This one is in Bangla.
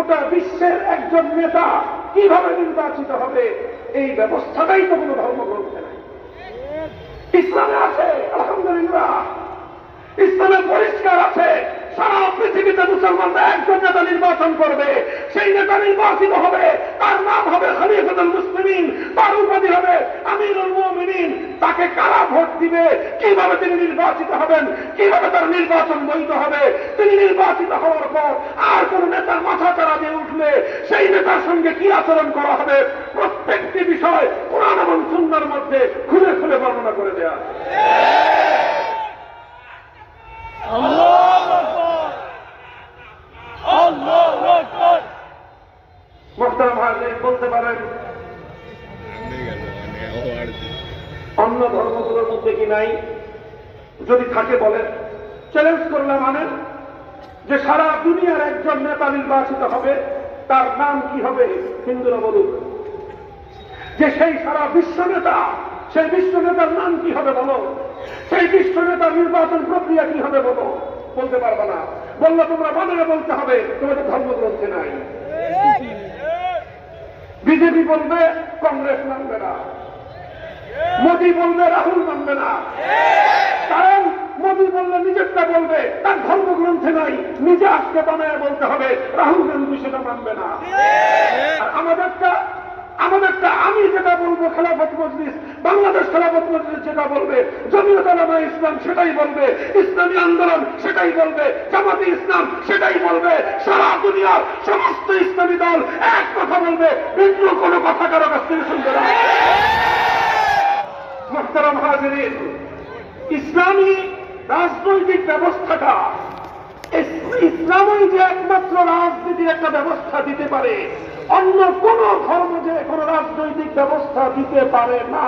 গোটা বিশ্বের একজন নেতা কিভাবে নির্বাচিত হবে, এই ব্যবস্থাটাই তো কোনো ধর্মগ্রন্থে নাই। ইসলামে আছে, আলহামদুলিল্লাহ, ইসলামে পরিষ্কার আছে, সারা পৃথিবীতে মুসলমানরা একজন নেতা নির্বাচন করবে, সেই নেতা নির্বাচিত হবে, তার নাম হবে খলিফাতুল মুসলিমিন, তার উপাধি হবে আমিরুল মুমিনিন। তাকে কারা ভোট দিবে, কিভাবে তিনি নির্বাচিত হবেন, কিভাবে তার নির্বাচন বৈধ হবে, তিনি নির্বাচিত হওয়ার পর আর কোন নেতার মাথা চাড়া দিয়ে উঠলে সেই নেতার সঙ্গে কি আচরণ করা হবে, প্রত্যেকটি বিষয় কোরআন এবং সুন্নাহর মধ্যে খুলে খুলে বর্ণনা করে দেয়া। মোহতারাম হাজির, বলতে পারেন অন্য ধর্মগুলোর মধ্যে কি নাই? যদি থাকে বলেন, চ্যালেঞ্জ করলে মানেন যে সারা দুনিয়ার একজন নেতা নির্বাচিত হবে, তার নাম কি হবে হিন্দুরা বলুন। যে সেই সারা বিশ্ব নেতা, সেই বিশ্ব নেতার নাম কি হবে বলো, সেই বিশ্ব নেতার নির্বাচন প্রক্রিয়া কি হবে বলো। বলতে পারবে না। বললে তোমরা বানানে বলতে হবে তোমাদের ধর্মগ্রন্থে নাই। বিজেপি বলবে কংগ্রেস মানবে না, মোদী বলবে রাহুল মানবে না, কারণ মোদী বললে নিজেরটা বলবে, তার ধর্মগ্রন্থে নাই, নিজে আজকে বানায় বলতে হবে, রাহুল গান্ধী সেটা মানবে না। আর আমাদেরটা আমি যেটা বলবো খেলাফত মজলিস, বাংলাদেশ খেলাফত মজলিস যেটা বলবে, জমিয়ত উলামা ইসলাম সেটাই বলবে, ইসলামী আন্দোলন সেটাই বলবে, জামাতে ইসলাম সেটাই বলবে, সারা দুনিয়ার সমস্ত ইসলামী দল এক কথা বলবে, ভিন্ন কোনো কথা কারো কাছ থেকে শুনবে না। মুহতারাম হাজিরিন, ইসলামী রাজনৈতিক ব্যবস্থাটা, ইসলামই যে একমাত্র রাজনীতির একটা ব্যবস্থা দিতে পারে, অন্য কোন ধর্ম যে কোন রাজনৈতিক ব্যবস্থা দিতে পারে না।